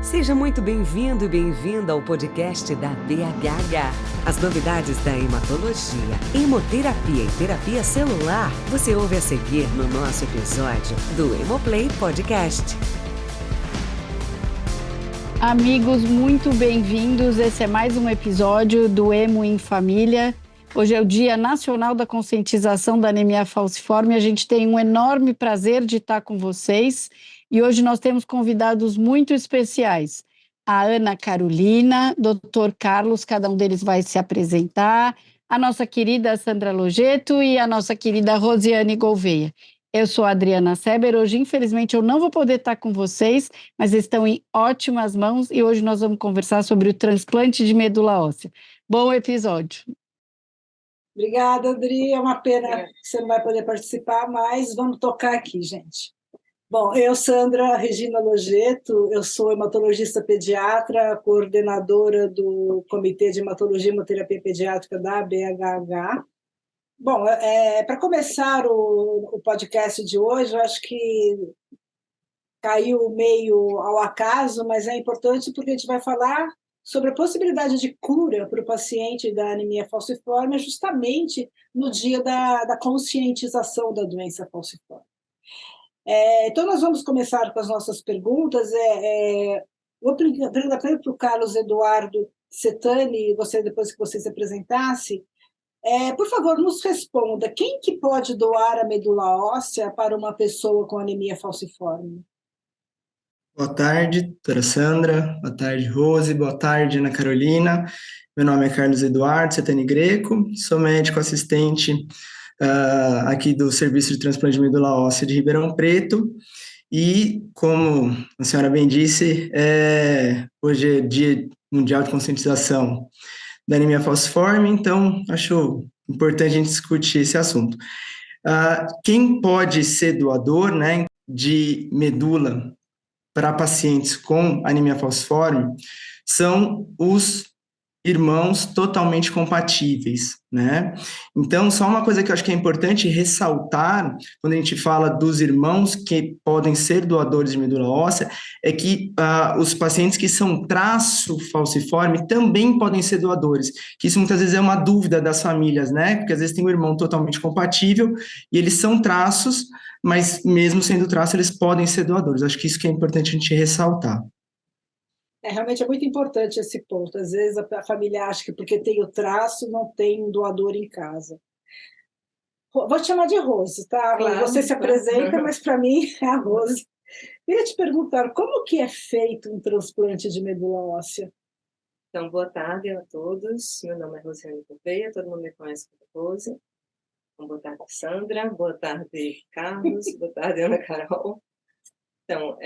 Seja muito bem-vindo e bem-vinda ao podcast da BHH. As novidades da hematologia, hemoterapia e terapia celular, você ouve a seguir no nosso episódio do Hemoplay Podcast. Amigos, muito bem-vindos. Esse é mais um episódio do Hemo em Família. Hoje é o Dia Nacional da Conscientização da Anemia Falciforme. A gente tem um enorme prazer de estar com vocês. E hoje nós temos convidados muito especiais. A Ana Carolina, Dr. Carlos, cada um deles vai se apresentar, a nossa querida Sandra Lojeto e a nossa querida Rosiane Gouveia. Eu sou a Adriana Seber. Hoje, infelizmente, eu não vou poder estar com vocês, mas estão em ótimas mãos e hoje nós vamos conversar sobre o transplante de medula óssea. Bom episódio. Obrigada, Adri. É uma pena que você não vai poder participar, mas vamos tocar aqui, gente. Bom, eu, Sandra Regina Lojeto, eu sou hematologista pediatra, coordenadora do Comitê de Hematologia e Hemoterapia Pediátrica da BHH. Bom, para começar o podcast de hoje, eu acho que caiu meio ao acaso, mas é importante porque a gente vai falar sobre a possibilidade de cura para o paciente da anemia falciforme justamente no dia da conscientização da doença falciforme. Então, nós vamos começar com as nossas perguntas. Vou perguntar para o Carlos Eduardo Setani, depois que você se apresentasse, por favor, nos responda, quem que pode doar a medula óssea para uma pessoa com anemia falciforme? Boa tarde, doutora Sandra. Boa tarde, Rose. Boa tarde, Ana Carolina. Meu nome é Carlos Eduardo Setani Greco, sou médico assistente aqui do Serviço de Transplante de Medula Óssea de Ribeirão Preto. E, como a senhora bem disse, hoje é Dia Mundial de Conscientização da Anemia Falciforme, então acho importante a gente discutir esse assunto. Quem pode ser doador, né, de medula para pacientes com anemia falciforme são os irmãos totalmente compatíveis, né? Então, só uma coisa que eu acho que é importante ressaltar, quando a gente fala dos irmãos que podem ser doadores de medula óssea, é que os pacientes que são traço falciforme também podem ser doadores, que isso muitas vezes é uma dúvida das famílias, né? Porque às vezes tem um irmão totalmente compatível e eles são traços, mas mesmo sendo traço, eles podem ser doadores. Acho que isso que é importante a gente ressaltar. Realmente é muito importante esse ponto. Às vezes a família acha que porque tem o traço, não tem um doador em casa. Vou te chamar de Rose, tá? Claro, você se apresenta, mas para mim é a Rose. Queria te perguntar, como que é feito um transplante de medula óssea? Então, boa tarde a todos. Meu nome é Rosiane Gouveia, todo mundo me conhece como Rose. Então, boa tarde, Sandra. Boa tarde, Carlos. Boa tarde, Ana Carol. Então,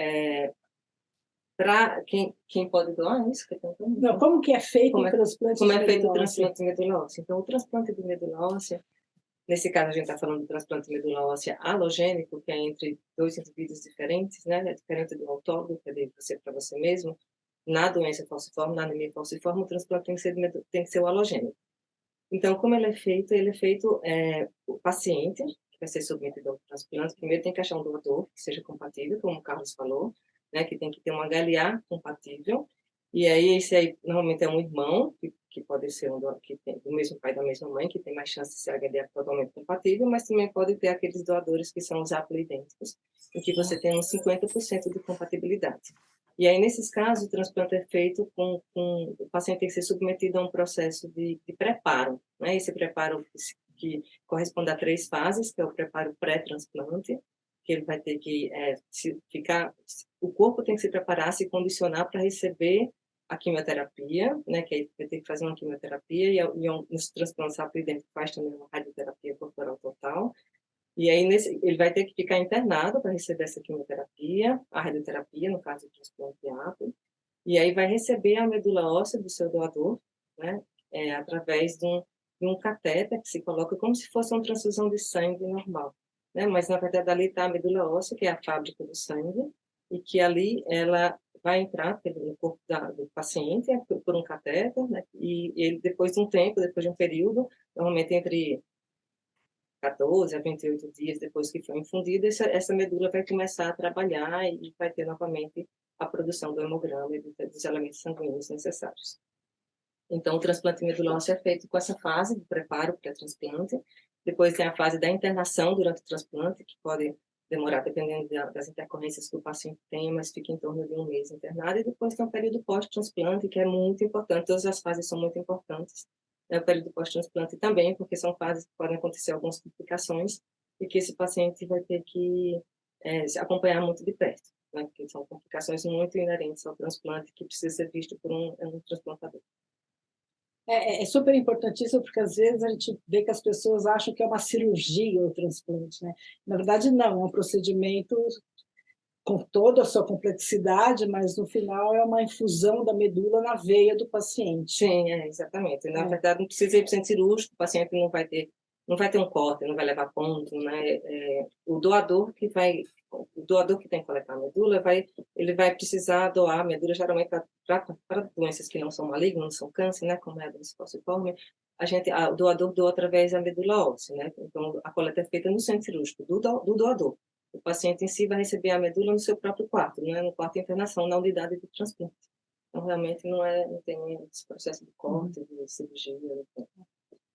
para quem pode doar, é isso que eu estou Não, como que é feito o transplante de medula óssea? Como é feito o transplante de medula óssea? Então, o transplante de medula óssea, nesse caso a gente está falando do transplante de medula óssea alogênico, que é entre dois indivíduos diferentes, né? É diferente do autólogo, que é de você para você mesmo. Na doença falciforme, na anemia falciforme, o transplante tem que ser o alogênico. Então, como ele é feito? O paciente que vai ser submetido ao transplante, primeiro tem que achar um doador que seja compatível, como o Carlos falou, né, que tem que ter um HLA compatível, e aí esse aí normalmente é um irmão, que pode ser que tem do mesmo pai e da mesma mãe, que tem mais chance de ser HLA totalmente compatível, mas também pode ter aqueles doadores que são os haplioidênticos, em que você tem uns 50% de compatibilidade. E aí, nesses casos, o transplante é feito o paciente tem que ser submetido a um processo de preparo, né? Esse preparo que corresponde a 3 fases, que é o preparo pré-transplante, que ele vai ter que o corpo tem que se preparar, se condicionar para receber a quimioterapia, né? Que aí vai ter que fazer uma quimioterapia, e nos transplantes haplioidênticos faz também uma radioterapia corporal total. E aí, ele vai ter que ficar internado para receber essa quimioterapia, a radioterapia, no caso do transplante de haplo, e aí vai receber a medula óssea do seu doador, né, através de um catéter que se coloca como se fosse uma transfusão de sangue normal, né, mas na verdade ali está a medula óssea, que é a fábrica do sangue, e que ali ela vai entrar no corpo do paciente por um catéter, né, e ele depois de um tempo, depois de um período, normalmente entre 14 a 28 dias depois que foi infundida, essa medula vai começar a trabalhar e vai ter novamente a produção do hemograma e dos elementos sanguíneos necessários. Então, o transplante de medula óssea é feito com essa fase de preparo pré-transplante. Depois tem a fase da internação durante o transplante, que pode demorar, dependendo das intercorrências que o paciente tem, mas fica em torno de 1 mês internado. E depois tem o período pós-transplante, que é muito importante. Todas as fases são muito importantes. O período pós-transplante também, porque são fases que podem acontecer algumas complicações e que esse paciente vai ter que se acompanhar muito de perto, né? Porque são complicações muito inerentes ao transplante que precisa ser visto por um transplantador. É super importantíssimo, porque às vezes a gente vê que as pessoas acham que é uma cirurgia o transplante, né? Na verdade, não, é um procedimento com toda a sua complexidade, mas no final é uma infusão da medula na veia do paciente. Sim, exatamente. Na verdade, não precisa ir para o centro cirúrgico, o paciente não vai ter um corte, não vai levar ponto, né? O doador que tem que coletar a medula, ele vai precisar doar a medula geralmente para doenças que não são malignas, não são câncer, né? Como é a doença falciforme. O doador doa através da medula óssea, né? Então, a coleta é feita no centro cirúrgico do doador. O paciente em si vai receber a medula no seu próprio quarto, não é no quarto de internação, na unidade de transplante. Então, realmente, não tem esse processo de corte, de cirurgia.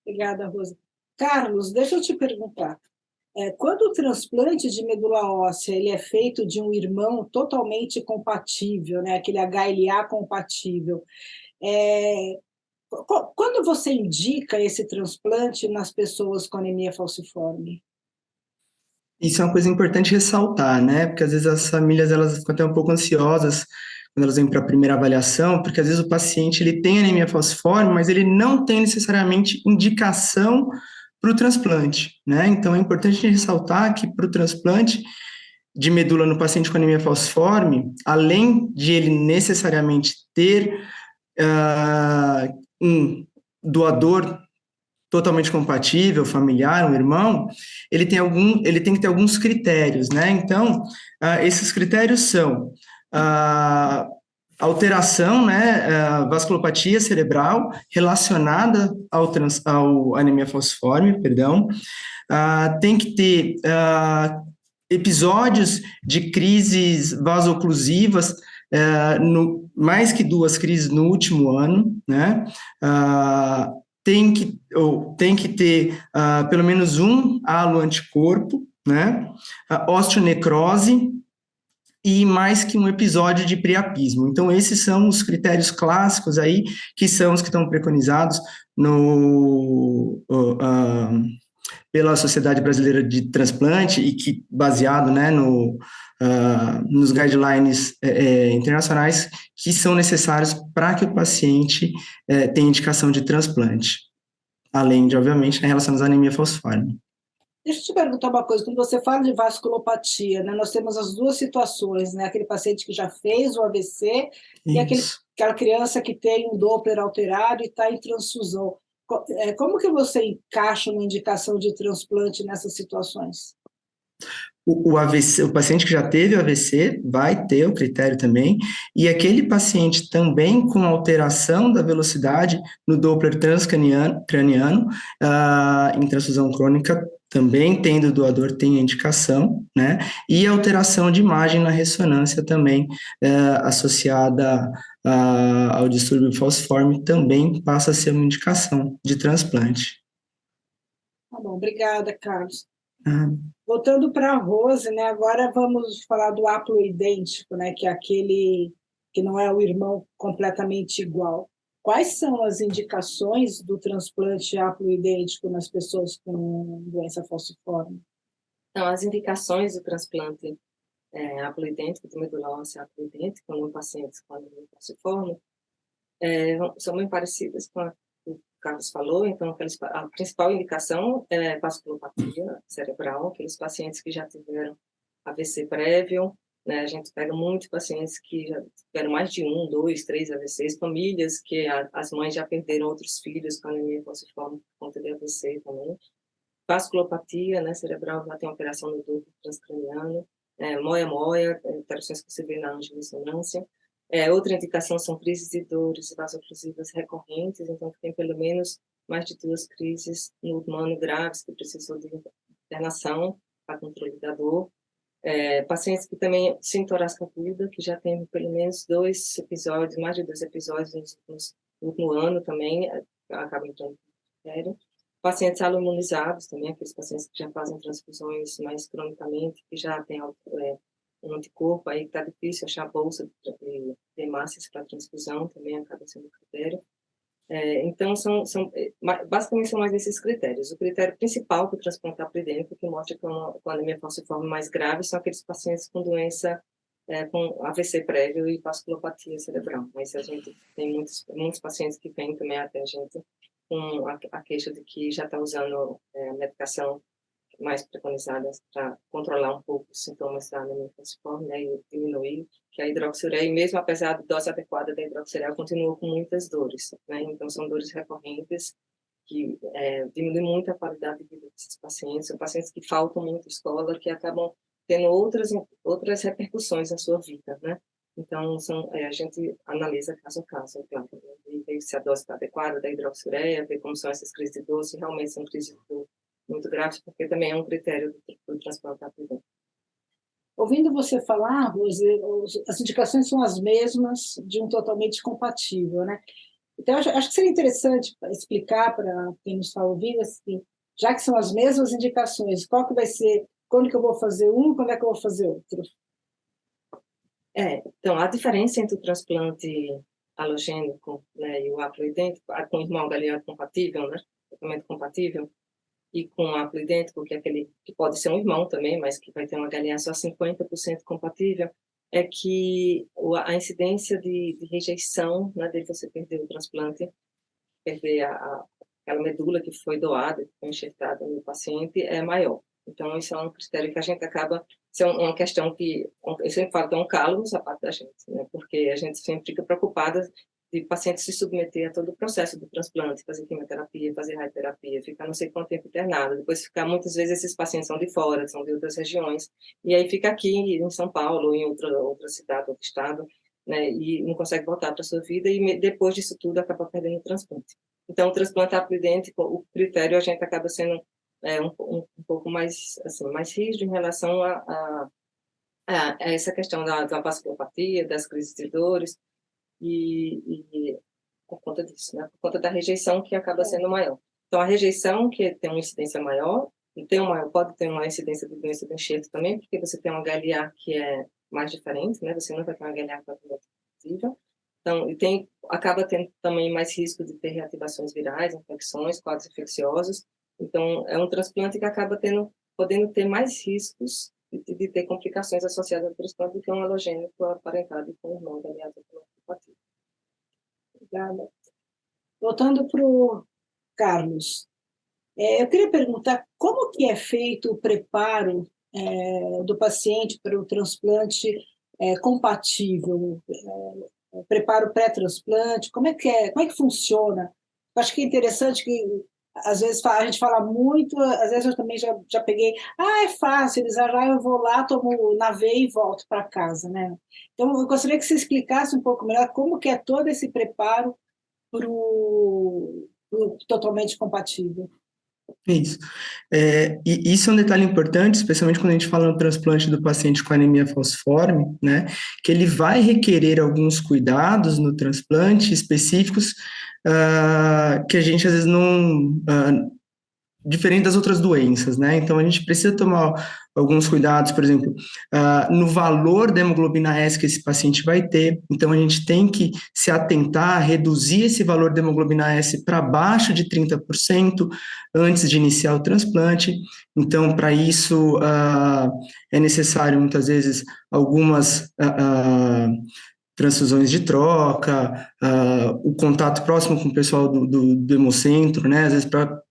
Obrigada, Rosa. Carlos, deixa eu te perguntar. Quando o transplante de medula óssea ele é feito de um irmão totalmente compatível, né, aquele HLA compatível, quando você indica esse transplante nas pessoas com anemia falciforme? Isso é uma coisa importante ressaltar, né? Porque às vezes as famílias elas ficam até um pouco ansiosas quando elas vêm para a primeira avaliação, porque às vezes o paciente ele tem anemia falciforme, mas ele não tem necessariamente indicação para o transplante, né? Então é importante ressaltar que para o transplante de medula no paciente com anemia falciforme, além de ele necessariamente ter um doador totalmente compatível, familiar, um irmão, ele tem que ter alguns critérios, né? Então, esses critérios são alteração, né, vasculopatia cerebral relacionada ao anemia falciforme, perdão, tem que ter episódios de crises vasoclusivas, mais que 2 crises no último ano, né? Tem que ter pelo menos um halo anticorpo, né? Osteonecrose e mais que um episódio de priapismo. Então, esses são os critérios clássicos aí, que são os que estão preconizados pela Sociedade Brasileira de Transplante e que, baseado, né, nos guidelines internacionais que são necessários para que o paciente tenha indicação de transplante, além de, obviamente, né, relacionados à anemia falciforme. Deixa eu te perguntar uma coisa, quando você fala de vasculopatia, né, nós temos as duas situações, né, aquele paciente que já fez o AVC e aquela criança que tem um Doppler alterado e está em transfusão. Como que você encaixa uma indicação de transplante nessas situações? O AVC, o paciente que já teve o AVC vai ter o critério também, e aquele paciente também com alteração da velocidade no Doppler transcraniano, em transfusão crônica, também tendo o doador, tem a indicação, né? E alteração de imagem na ressonância também associada ao distúrbio falciforme também passa a ser uma indicação de transplante. Tá bom, obrigada, Carlos. Voltando para a Rose, né, agora vamos falar do haploidêntico, né, que é aquele que não é o irmão completamente igual. Quais são as indicações do transplante haploidêntico nas pessoas com doença falciforme? Então, as indicações do transplante haploidêntico, de medula óssea haploidêntica, em pacientes com anemia falciforme, são bem parecidas com a que o Carlos falou. Então, a principal indicação é vasculopatia cerebral, aqueles pacientes que já tiveram AVC prévio, né? A gente pega muitos pacientes que já tiveram mais de 1, 2, 3 AVCs, famílias que as mães já perderam outros filhos com anemia falciforme por conta de AVC também. Vasculopatia, né, cerebral, já tem alteração no duto transcraniano, moia-moia, alterações que você vê na angiorressonância. Outra indicação são crises de dores vasoclusivas recorrentes, então que tem pelo menos mais de 2 crises no humano graves que precisou de internação para controle da dor. Pacientes que também têm torácica aguda, que já tem pelo menos 2 episódios, mais de 2 episódios no último ano também, acabam entrando no critério. Pacientes aloimunizados também, aqueles pacientes que já fazem transfusões mais cronicamente, que já têm um anticorpo, aí está difícil achar bolsa de hemácias para transfusão, também acaba sendo critério. Então, basicamente são mais esses critérios. O critério principal para o transplante aplidêmico, que mostra que a anemia falciforme mais grave, são aqueles pacientes com doença, com AVC prévio e vasculopatia cerebral. Mas a gente tem muitos pacientes que vêm também até a gente com a queixa de que já está usando medicação mais preconizadas para controlar um pouco os sintomas da anemia falciforme, né, e diminuir, que a hidroxiureia, mesmo apesar da dose adequada da hidroxiureia, continua com muitas dores, né, então são dores recorrentes que diminuem muito a qualidade de vida desses pacientes, são pacientes que faltam muito escola, que acabam tendo outras repercussões na sua vida, né, então a gente analisa caso a caso, é claro, e ver se a dose está adequada da hidroxiureia, ver como são essas crises de dor, se realmente são crises de dor muito graves, porque também é um critério do transplante aplidêmico. Ouvindo você falar, Rose, as indicações são as mesmas de um totalmente compatível, né? Então, acho que seria interessante explicar para quem nos está ouvindo, assim, já que são as mesmas indicações, qual que vai ser, quando que eu vou fazer um, quando é que eu vou fazer outro? Então, a diferença entre o transplante alogênico, né, e o haploidêntico, com o irmão galeano compatível, né, totalmente compatível, e com o haploidêntico, que é aquele que pode ser um irmão também, mas que vai ter uma HLA só 50% compatível, é que a incidência de rejeição, né, de você perder o transplante, perder aquela medula que foi doada, que foi enxertada no paciente, é maior. Então, isso é um critério que a gente acaba... Isso é uma questão que eu sempre falo que é um calo no sapato da gente, né, porque a gente sempre fica preocupada de paciente se submeter a todo o processo do transplante, fazer quimioterapia, fazer radioterapia, ficar não sei quanto tempo internado, depois ficar, muitas vezes esses pacientes são de fora, são de outras regiões, e aí fica aqui em São Paulo, ou em outra cidade, outro estado, né, e não consegue voltar para a sua vida, e depois disso tudo acaba perdendo o transplante. Então, o transplante aplidêntico, o critério a gente acaba sendo um pouco mais, assim, mais rígido em relação a essa questão da vasculopatia, das crises de dores, e por conta disso, né? Por conta da rejeição que acaba sendo maior. Então, a rejeição, que tem uma incidência maior, pode ter uma incidência de doença do enxerto também, porque você tem uma HLA que é mais diferente, né? Você não vai ter uma HLA positiva. Então, acaba tendo também mais risco de ter reativações virais, infecções, quadros infecciosos. Então, é um transplante que acaba podendo ter mais riscos de ter complicações associadas ao transplante do que um halogênico aparentado com o irmão da aliança compatível. Obrigada. Voltando para o Carlos, eu queria perguntar como que é feito o preparo do paciente para o transplante compatível, preparo pré-transplante, como é que funciona? Eu acho que é interessante que às vezes a gente fala muito, às vezes eu também já peguei, é fácil, eles já eu vou lá, tomo na veia e volto para casa, né? Então, eu gostaria que você explicasse um pouco melhor como que é todo esse preparo para o totalmente compatível. Isso. E isso é um detalhe importante, especialmente quando a gente fala no transplante do paciente com anemia falciforme, né, que ele vai requerer alguns cuidados no transplante específicos que a gente às vezes não... diferente das outras doenças, né? Então, a gente precisa tomar alguns cuidados, por exemplo, no valor da hemoglobina S que esse paciente vai ter. Então, a gente tem que se atentar a reduzir esse valor da hemoglobina S para baixo de 30% antes de iniciar o transplante. Então, para isso, é necessário, muitas vezes, algumas... transfusões de troca, o contato próximo com o pessoal do hemocentro, né, às vezes para,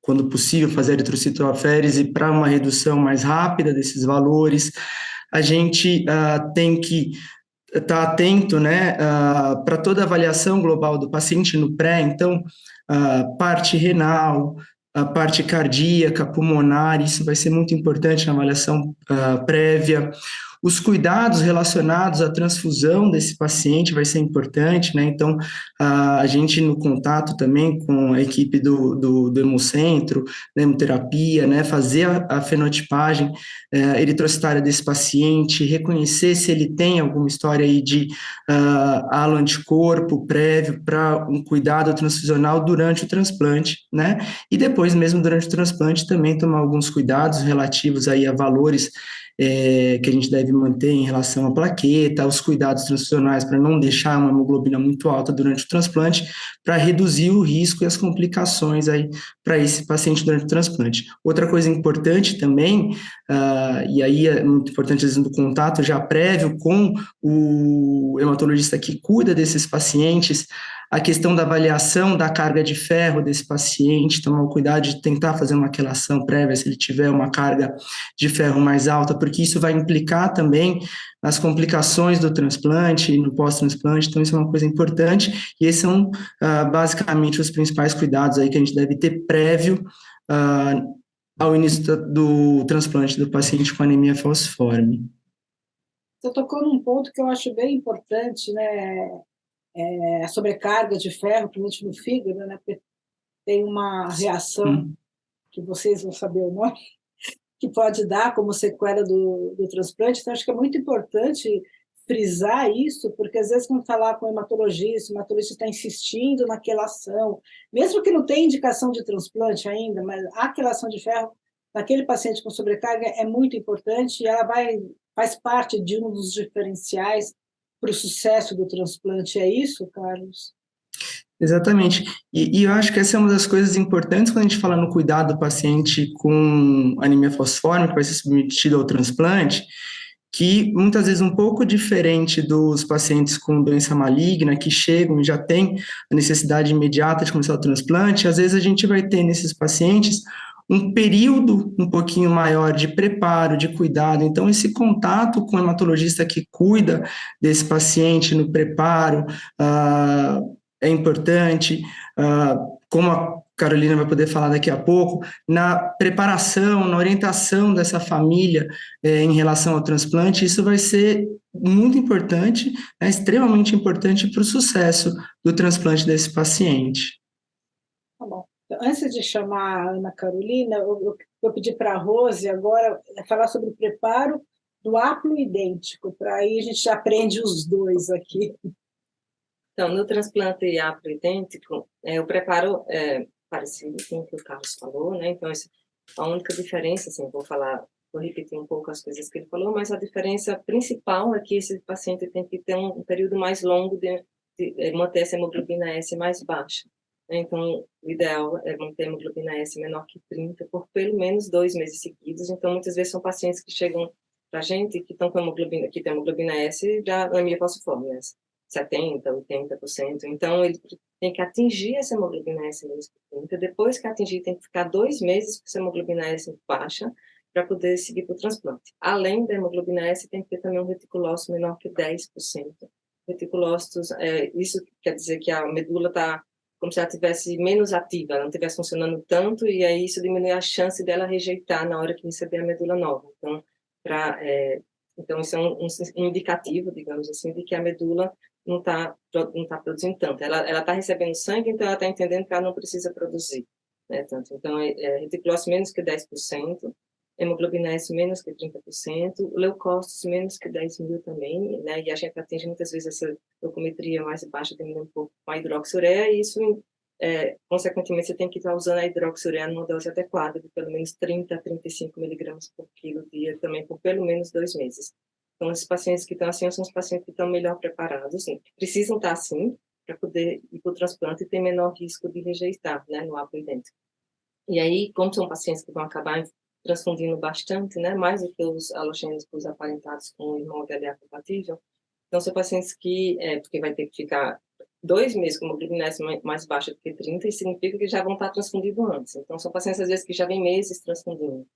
quando possível, fazer eritrocitoaférese para uma redução mais rápida desses valores. A gente tem que estar atento, né, para toda a avaliação global do paciente no pré, então, parte renal, a parte cardíaca, pulmonar, isso vai ser muito importante na avaliação prévia. Os cuidados relacionados à transfusão desse paciente vai ser importante, né? Então, a gente no contato também com a equipe do Hemocentro, da hemoterapia, né? Fazer a fenotipagem eritrocitária desse paciente, reconhecer se ele tem alguma história aí de halo anticorpo prévio para um cuidado transfusional durante o transplante, né? E depois, mesmo durante o transplante, também tomar alguns cuidados relativos aí a valores que a gente deve manter em relação à plaqueta, os cuidados transfusionais para não deixar uma hemoglobina muito alta durante o transplante, para reduzir o risco e as complicações aí para esse paciente durante o transplante. Outra coisa importante também, e aí é muito importante o contato já prévio com o hematologista que cuida desses pacientes, a questão da avaliação da carga de ferro desse paciente, tomar o cuidado de tentar fazer uma quelação prévia se ele tiver uma carga de ferro mais alta, porque isso vai implicar também nas complicações do transplante e no pós-transplante, então isso é uma coisa importante, e esses são basicamente os principais cuidados aí que a gente deve ter prévio ao início do transplante do paciente com anemia falciforme. Você tocou num ponto que eu acho bem importante, né? A sobrecarga de ferro, principalmente no fígado, né? Porque tem uma reação que vocês vão saber o nome, que pode dar como sequela do transplante. Então, acho que é muito importante frisar isso, porque às vezes quando falar com o hematologista está insistindo na quelação, mesmo que não tenha indicação de transplante ainda, mas a quelação de ferro naquele paciente com sobrecarga é muito importante e ela faz parte de um dos diferenciais para o sucesso do transplante. É isso, Carlos? Exatamente. E eu acho que essa é uma das coisas importantes quando a gente fala no cuidado do paciente com anemia falciforme, que vai ser submetido ao transplante, que muitas vezes um pouco diferente dos pacientes com doença maligna, que chegam e já têm a necessidade imediata de começar o transplante, às vezes a gente vai ter nesses pacientes um período um pouquinho maior de preparo, de cuidado. Então, esse contato com o hematologista que cuida desse paciente no preparo é importante, como a Carolina vai poder falar daqui a pouco, na preparação, na orientação dessa família em relação ao transplante, isso vai ser muito importante, extremamente importante para o sucesso do transplante desse paciente. Tá bom. Antes de chamar a Ana Carolina, eu vou pedir para a Rose agora falar sobre o preparo do haploidêntico, para aí a gente já aprende os dois aqui. Então, no transplante haploidêntico, o preparo é parecido com o que o Carlos falou, né? Então, a única diferença, assim, vou repetir um pouco as coisas que ele falou, mas a diferença principal é que esse paciente tem que ter um período mais longo de manter essa hemoglobina S mais baixa. Então, o ideal é manter a hemoglobina S menor que 30 por pelo menos 2 meses seguidos. Então, muitas vezes são pacientes que chegam para a gente que estão com hemoglobina, que tem hemoglobina S já anemia falciforme, né? 70%, 80%. Então, ele tem que atingir essa hemoglobina S menos que 30. Depois que atingir, tem que ficar 2 meses com essa hemoglobina S baixa para poder seguir para o transplante. Além da hemoglobina S, tem que ter também um reticulócito menor que 10%. Reticulócitos, isso quer dizer que a medula está como se ela estivesse menos ativa, ela não estivesse funcionando tanto, e aí isso diminui a chance dela rejeitar na hora que receber a medula nova. Então isso é um indicativo, digamos assim, de que a medula não está produzindo tanto. Ela está recebendo sangue, então ela está entendendo que ela não precisa produzir, né, tanto. Então, reticulócito menos que 10%, hemoglobina S menos que 30%, leucócitos menos que 10.000 também, né, e a gente atinge muitas vezes essa leucometria mais baixa, diminuindo um pouco com a hidroxiureia, e isso, consequentemente, você tem que estar usando a hidroxiureia numa dose adequada, de pelo menos 30 a 35 miligramas por quilo dia, também por pelo menos 2 meses. Então, esses pacientes que estão assim são os pacientes que estão melhor preparados, assim, precisam estar assim, para poder ir para o transplante e ter menor risco de rejeitar, né, no haploidêntico. E aí, como são pacientes que vão acabar transfundindo bastante, né, mais do que os halogênicos aparentados com o irmão HLA compatível, então são pacientes que, porque vai ter que ficar 2 meses com hemoglobina S mais baixa do que 30, e significa que já vão estar transfundidos antes. Então são pacientes, às vezes, que já vêm meses transfundindo.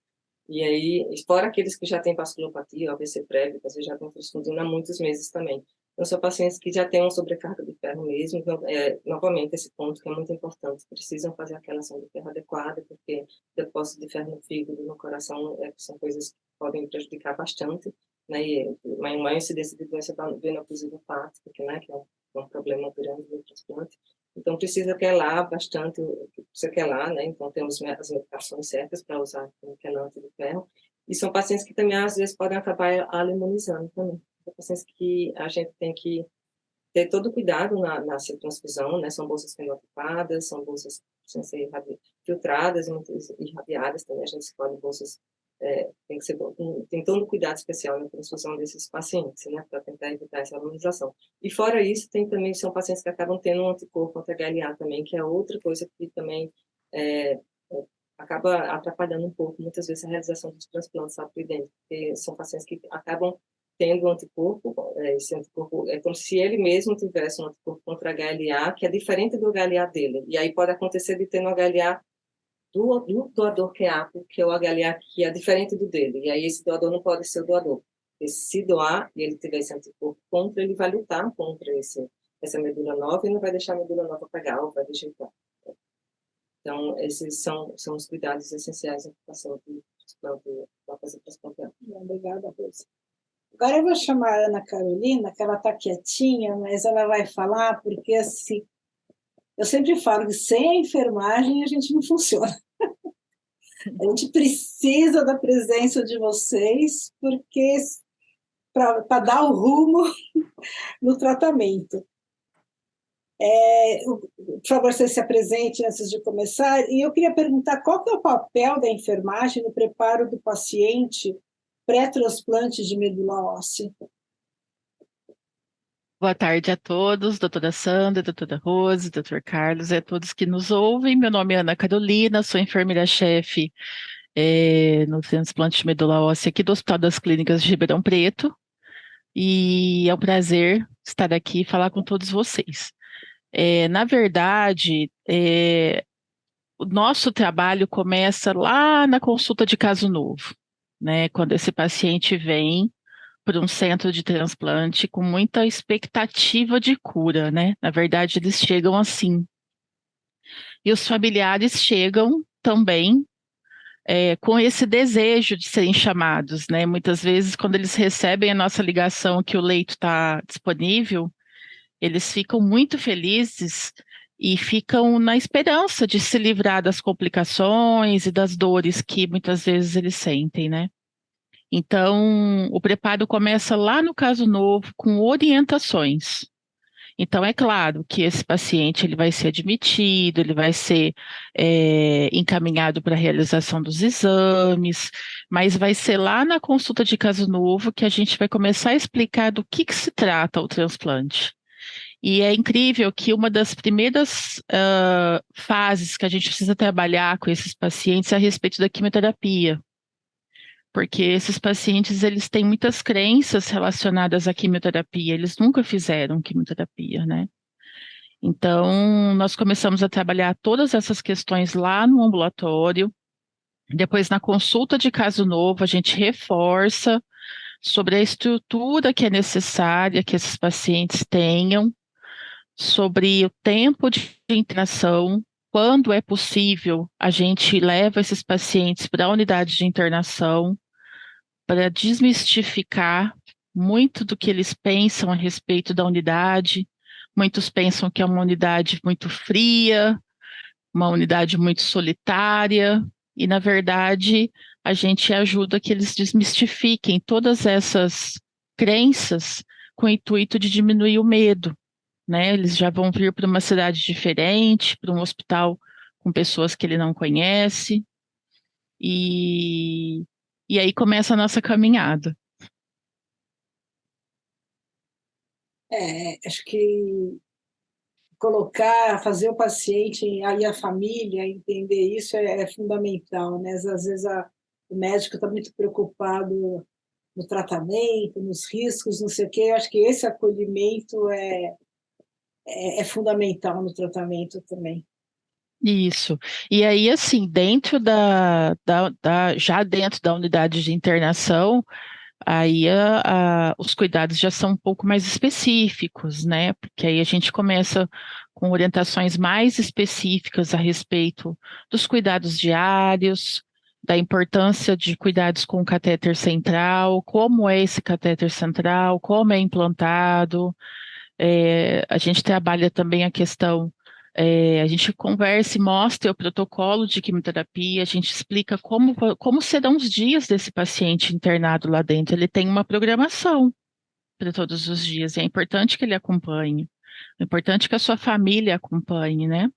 E aí, fora aqueles que já têm vasculopatia, AVC prévio, que às vezes já estão transfundindo há muitos meses também. Então, são pacientes que já têm uma sobrecarga de ferro mesmo. Então, novamente, esse ponto que é muito importante. Precisam fazer a quelação de ferro adequada, porque depósito de ferro no fígado, no coração, são coisas que podem prejudicar bastante. né, e maior incidência de doença veno-occlusiva hepática, né, que é um problema grande do transplante. Então, precisa quelar bastante, precisa quelar, né, então temos as medicações certas para usar como quelante de ferro, e são pacientes que também, às vezes, podem acabar alemonizando também. São pacientes que a gente tem que ter todo cuidado na transfusão, né, são bolsas fenotipadas, são bolsas sem ser filtradas e irradiadas também, a gente escolhe bolsas, tem que ser, tem todo um cuidado especial na transfusão desses pacientes, né, para tentar evitar essa harmonização. E fora isso, tem também, são pacientes que acabam tendo um anticorpo anti-HLA também, que é outra coisa que também acaba atrapalhando um pouco, muitas vezes, a realização dos transplantes dentro, porque são pacientes que acabam tendo um anticorpo, esse anticorpo é como se ele mesmo tivesse um anticorpo contra HLA, que é diferente do HLA dele, e aí pode acontecer de ter no HLA do doador que é apto, que é o HLA que é diferente do dele, e aí esse doador não pode ser o doador, porque se doar e ele tiver esse anticorpo contra, ele vai lutar contra essa medula nova e não vai deixar a medula nova pegar, ou vai rejeitar. Então, esses são os cuidados essenciais na aplicação do transplante, para fazer transplante. Obrigada, Rosa. Agora eu vou chamar a Ana Carolina, que ela está quietinha, mas ela vai falar, porque assim, eu sempre falo que sem a enfermagem a gente não funciona. A gente precisa da presença de vocês, porque para dar o rumo no tratamento. Por favor, você se apresente antes de começar. E eu queria perguntar qual que é o papel da enfermagem no preparo do paciente pré-transplante de medula óssea. Boa tarde a todos, doutora Sandra, doutora Rose, doutor Carlos, e a todos que nos ouvem. Meu nome é Ana Carolina, sou enfermeira-chefe no transplante de medula óssea aqui do Hospital das Clínicas de Ribeirão Preto, e é um prazer estar aqui e falar com todos vocês. Na verdade, o nosso trabalho começa lá na consulta de caso novo, né? Quando esse paciente vem para um centro de transplante com muita expectativa de cura, né? Na verdade, eles chegam assim. E os familiares chegam também com esse desejo de serem chamados, né? Muitas vezes, quando eles recebem a nossa ligação que o leito está disponível, eles ficam muito felizes e ficam na esperança de se livrar das complicações e das dores que muitas vezes eles sentem, né? Então, o preparo começa lá no caso novo, com orientações. Então, é claro que esse paciente ele vai ser admitido, ele vai ser encaminhado para a realização dos exames, mas vai ser lá na consulta de caso novo que a gente vai começar a explicar do que se trata o transplante. E é incrível que uma das primeiras fases que a gente precisa trabalhar com esses pacientes é a respeito da quimioterapia. Porque esses pacientes, eles têm muitas crenças relacionadas à quimioterapia, eles nunca fizeram quimioterapia, né? Então, nós começamos a trabalhar todas essas questões lá no ambulatório, depois na consulta de caso novo, a gente reforça sobre a estrutura que é necessária que esses pacientes tenham, sobre o tempo de internação, quando é possível, a gente leva esses pacientes para a unidade de internação, para desmistificar muito do que eles pensam a respeito da unidade. Muitos pensam que é uma unidade muito fria, uma unidade muito solitária, e, na verdade, a gente ajuda que eles desmistifiquem todas essas crenças com o intuito de diminuir o medo, né? Eles já vão vir para uma cidade diferente, para um hospital com pessoas que ele não conhece, e aí começa a nossa caminhada. Acho que fazer o paciente e a família entender isso é fundamental, né? Às vezes o médico está muito preocupado no tratamento, nos riscos, não sei o quê. Eu acho que esse acolhimento é fundamental no tratamento também. Isso. E aí, assim, já dentro da unidade de internação, aí os cuidados já são um pouco mais específicos, né? Porque aí a gente começa com orientações mais específicas a respeito dos cuidados diários, da importância de cuidados com o catéter central, como é esse catéter central, como é implantado. A gente trabalha também a questão, a gente conversa e mostra o protocolo de quimioterapia, a gente explica como serão os dias desse paciente internado lá dentro. Ele tem uma programação para todos os dias, e é importante que ele acompanhe, é importante que a sua família acompanhe, né?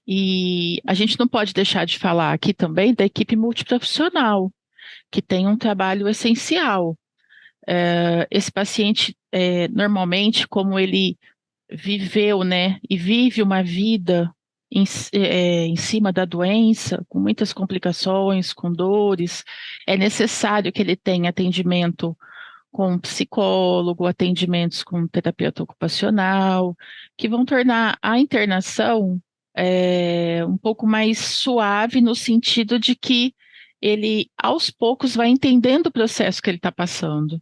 E a gente não pode deixar de falar aqui também da equipe multiprofissional, que tem um trabalho essencial. Esse paciente, normalmente, como ele viveu, né, e vive uma vida em cima da doença, com muitas complicações, com dores, é necessário que ele tenha atendimento com psicólogo, atendimentos com terapeuta ocupacional, que vão tornar a internação um pouco mais suave, no sentido de que ele, aos poucos, vai entendendo o processo que ele está passando.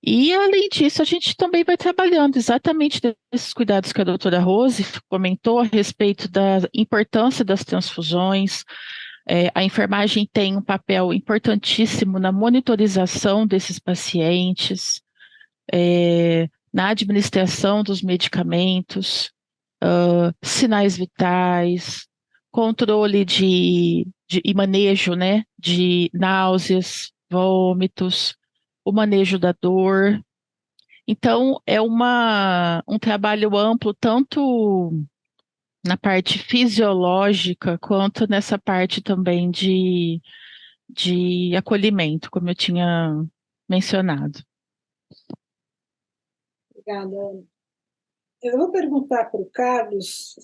E, além disso, a gente também vai trabalhando exatamente desses cuidados que a doutora Rose comentou a respeito da importância das transfusões. A enfermagem tem um papel importantíssimo na monitorização desses pacientes, na administração dos medicamentos, sinais vitais, controle e manejo, né, de náuseas, vômitos, o manejo da dor. Então, é um trabalho amplo, tanto na parte fisiológica, quanto nessa parte também de acolhimento, como eu tinha mencionado. Obrigada, Ana. Eu vou perguntar para o Carlos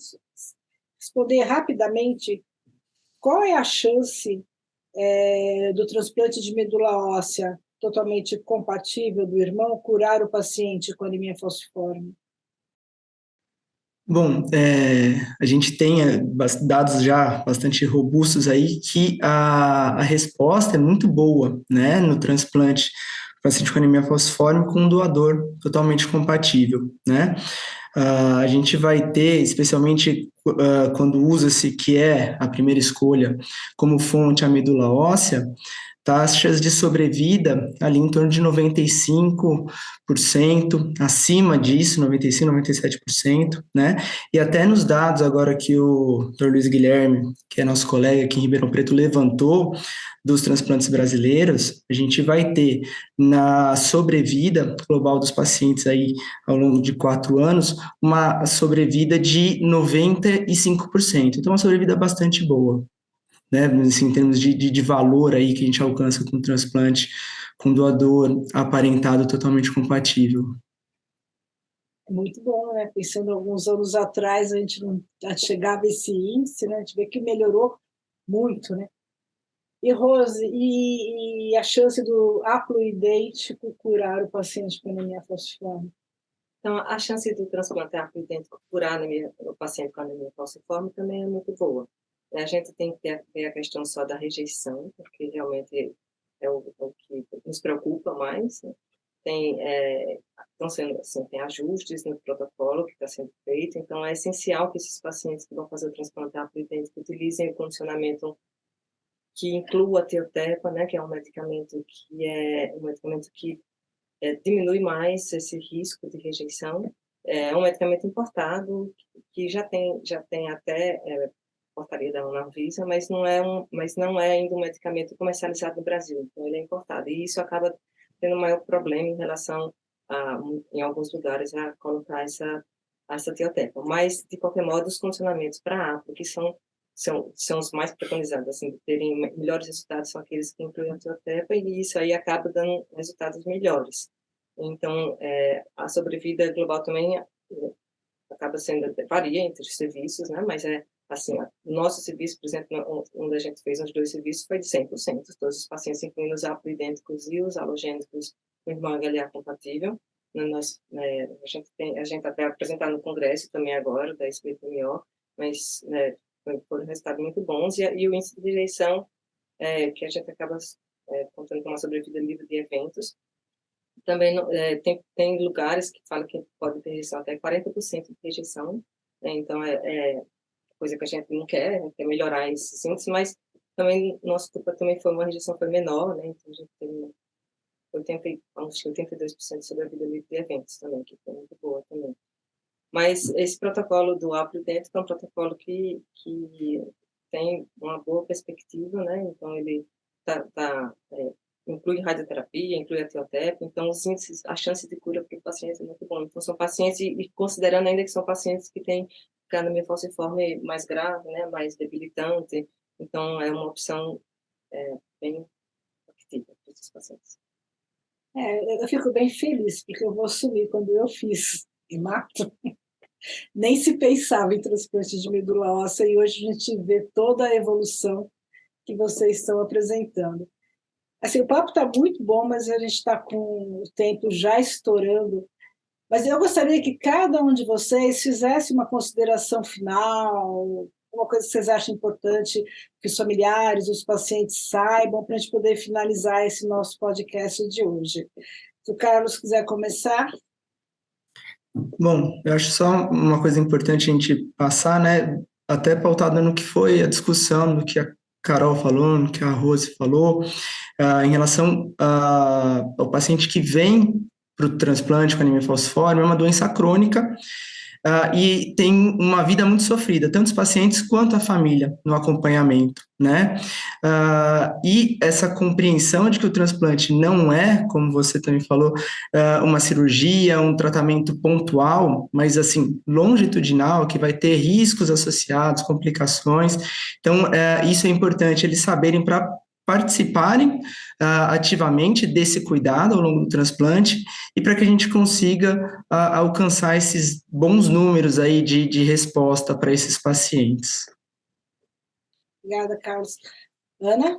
responder rapidamente qual é a chance do transplante de medula óssea totalmente compatível do irmão curar o paciente com anemia falciforme. Bom, a gente tem dados já bastante robustos aí que a resposta é muito boa, né, no transplante do paciente com anemia falciforme com um doador totalmente compatível, né. A gente vai ter, especialmente quando usa-se, que é a primeira escolha, como fonte a medula óssea, taxas de sobrevida ali em torno de 95%, acima disso, 95%, 97%, né? E até nos dados agora que o Dr. Luiz Guilherme, que é nosso colega aqui em Ribeirão Preto, levantou dos transplantes brasileiros, a gente vai ter na sobrevida global dos pacientes aí ao longo de 4 anos, uma sobrevida de 95%. Então, uma sobrevida bastante boa, né, assim, em termos de valor aí que a gente alcança com o transplante com doador aparentado totalmente compatível. Muito bom, né? Pensando alguns anos atrás, a gente não chegava a esse índice, né? A gente vê que melhorou muito, né? E, Rose, e a chance do haploidêntico curar o paciente com anemia falciforme? Então, a chance do transplante haploidêntico curar o paciente com anemia falciforme também é muito boa. A gente tem que ter a questão só da rejeição, porque realmente é o que nos preocupa mais, né? Estão sendo, assim, tem ajustes no protocolo que está sendo feito, então é essencial que esses pacientes que vão fazer o transplante haploidêntico utilizem o condicionamento que inclua a teotepa, né, que é um medicamento que diminui mais esse risco de rejeição. É um medicamento importado que já tem até portaria da Anvisa, mas não é ainda um medicamento comercializado no Brasil, então ele é importado, e isso acaba tendo um maior problema em relação em alguns lugares, a colocar essa teotepa. Mas, de qualquer modo, os condicionamentos para APO, que são os mais preconizados, assim, de terem melhores resultados, são aqueles que incluem a teotepa, e isso aí acaba dando resultados melhores. Então, a sobrevida global também acaba sendo, varia entre os serviços, né, mas assim, o nosso serviço, por exemplo, onde a gente fez os 2 serviços, foi de 100%. Todos os pacientes, incluindo os haploidênticos e os halogênicos, com irmão HLA compatível. A gente até apresentar no congresso também agora, da SBPMO, mas foram resultados muito bons. E o índice de rejeição, que a gente acaba contando com uma sobrevida livre de eventos. Também tem lugares que falam que pode ter rejeição até 40% de rejeição, né? Então, coisa que a gente não quer, né? Quer melhorar esses índices, mas Também, nosso grupo também foi uma rejeição foi menor, né? Então, a gente tem 82% de sobrevida de eventos também, que foi muito boa também. Mas esse protocolo do Aprio Dentro é um protocolo que tem uma boa perspectiva, né? Então, ele inclui radioterapia, inclui a teoterapia, então a chance de cura para o paciente é muito bom. Então, são pacientes, e considerando ainda que são pacientes que têm anemia falciforme mais grave, né? Mais debilitante, então é uma opção bem activa para esses pacientes. Eu fico bem feliz, porque eu vou assumir, quando eu fiz hemato, nem se pensava em transplante de medula óssea, e hoje a gente vê toda a evolução que vocês estão apresentando. Assim, o papo está muito bom, mas a gente está com o tempo já estourando. Mas eu gostaria que cada um de vocês fizesse uma consideração final, uma coisa que vocês acham importante que os familiares, os pacientes saibam, para a gente poder finalizar esse nosso podcast de hoje. Se o Carlos quiser começar. Bom, eu acho só uma coisa importante a gente passar, né? Até pautada no que foi a discussão, do que a Carol falou, no que a Rose falou, em relação ao paciente que vem para o transplante com anemia falciforme, é uma doença crônica, e tem uma vida muito sofrida, tanto os pacientes quanto a família no acompanhamento, né? E essa compreensão de que o transplante não é, como você também falou, uma cirurgia, um tratamento pontual, mas assim, longitudinal, que vai ter riscos associados, complicações. Então, isso é importante eles saberem para participarem ativamente desse cuidado ao longo do transplante e para que a gente consiga alcançar esses bons números aí de resposta para esses pacientes. Obrigada, Carlos. Ana?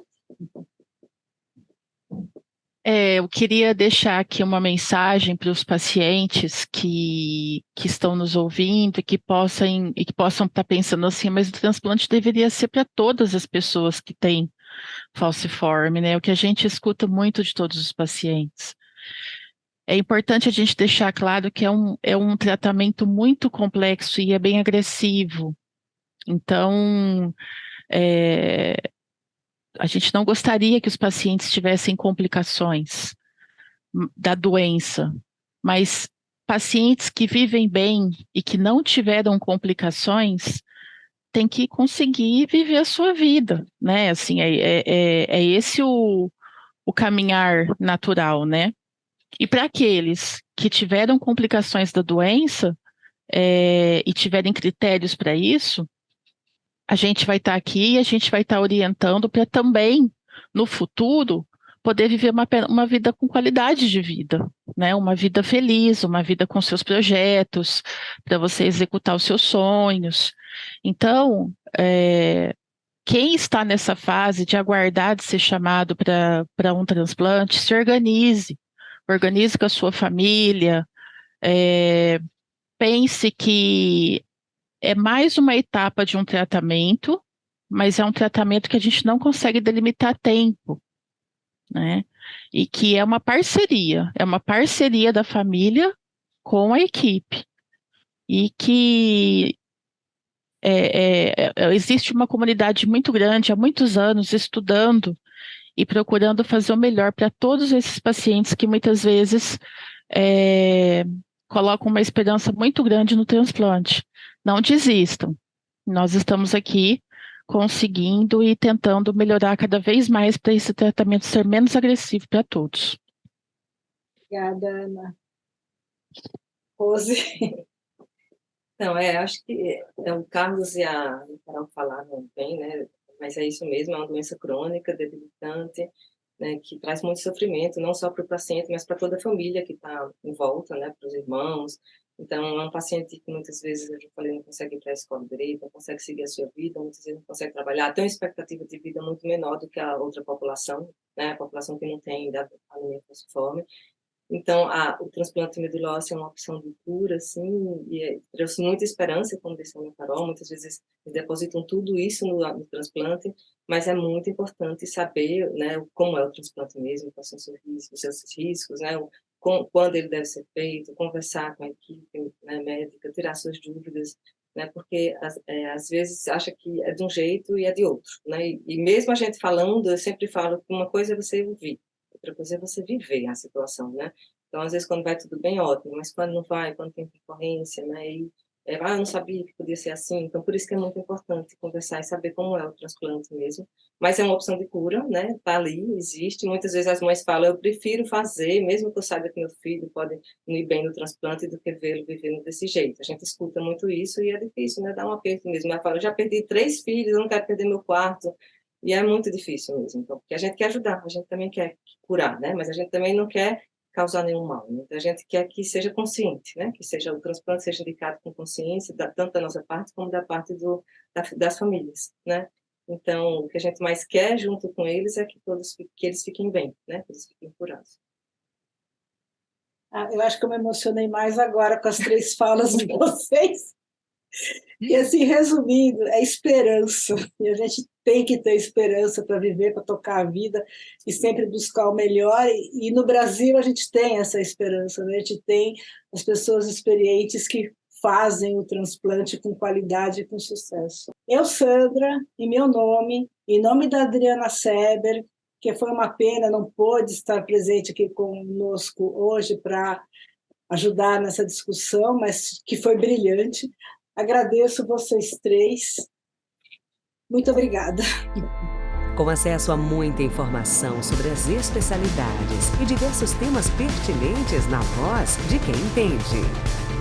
Eu queria deixar aqui uma mensagem para os pacientes que estão nos ouvindo e que possam estar pensando assim, mas o transplante deveria ser para todas as pessoas que têm falciforme, né? O que a gente escuta muito de todos os pacientes. É importante a gente deixar claro que é um tratamento muito complexo e é bem agressivo. Então, a gente não gostaria que os pacientes tivessem complicações da doença, mas pacientes que vivem bem e que não tiveram complicações têm que conseguir viver a sua vida, né? Assim, é esse o caminhar natural, né? E para aqueles que tiveram complicações da doença e tiverem critérios para isso, a gente vai estar aqui e a gente vai estar orientando para também, no futuro, poder viver uma vida com qualidade de vida, né? Uma vida feliz, uma vida com seus projetos, para você executar os seus sonhos. Então, quem está nessa fase de aguardar de ser chamado para um transplante, se organize com a sua família, pense que é mais uma etapa de um tratamento, mas é um tratamento que a gente não consegue delimitar tempo, né? E que é uma parceria da família com a equipe. E que existe uma comunidade muito grande há muitos anos estudando e procurando fazer o melhor para todos esses pacientes que muitas vezes colocam uma esperança muito grande no transplante. Não desistam. Nós estamos aqui conseguindo e tentando melhorar cada vez mais para esse tratamento ser menos agressivo para todos. Obrigada, Ana. Rose? Não, acho que o Carlos e a Carol falaram bem, né? Mas é isso mesmo, é uma doença crônica, debilitante, né? Que traz muito sofrimento, não só para o paciente, mas para toda a família que está em volta, né? Para os irmãos. Então, é um paciente que muitas vezes, eu já falei, não consegue ir para a escola direito, não consegue seguir a sua vida, muitas vezes não consegue trabalhar, tem uma expectativa de vida muito menor do que a outra população, né? A população que não tem anemia falciforme. Então, o transplante de medula óssea é uma opção de cura, assim, e trouxe muita esperança, como disse a Ana Carol, muitas vezes eles depositam tudo isso no transplante, mas é muito importante saber, né, como é o transplante mesmo, quais são os seus riscos, né, quando ele deve ser feito, conversar com a equipe, né, médica, tirar suas dúvidas, né? Porque às vezes acha que é de um jeito e é de outro, né? E mesmo a gente falando, eu sempre falo que uma coisa é você ouvir, outra coisa é você viver a situação, né? Então, às vezes, quando vai tudo bem, ótimo, mas quando não vai, quando tem concorrência, né? Eu não sabia que podia ser assim. Então, por isso que é muito importante conversar e saber como é o transplante mesmo. Mas é uma opção de cura, né? Tá ali, existe. Muitas vezes as mães falam, eu prefiro fazer, mesmo que eu saiba que meu filho pode ir bem no transplante, do que vê-lo vivendo desse jeito. A gente escuta muito isso e é difícil, né? Dá um aperto mesmo. Ela fala, eu já perdi 3 filhos, eu não quero perder meu quarto. E é muito difícil mesmo. Então, porque a gente quer ajudar, a gente também quer curar, né? Mas a gente também não quer causar nenhum mal. Então, a gente quer que seja consciente, né? Que seja o transplante seja indicado com consciência, tanto da nossa parte como da parte das famílias, né? Então, o que a gente mais quer junto com eles é que eles fiquem bem, né? Que eles fiquem curados. Eu acho que eu me emocionei mais agora com as 3 falas de vocês. E assim, resumindo, é esperança. E a gente tem que ter esperança para viver, para tocar a vida e sempre buscar o melhor. E no Brasil a gente tem essa esperança, né? A gente tem as pessoas experientes que fazem o transplante com qualidade e com sucesso. Eu, Sandra, em meu nome, em nome da Adriana Seber, que foi uma pena, não pôde estar presente aqui conosco hoje para ajudar nessa discussão, mas que foi brilhante. Agradeço vocês 3. Muito obrigada. Com acesso a muita informação sobre as especialidades e diversos temas pertinentes na voz de quem entende.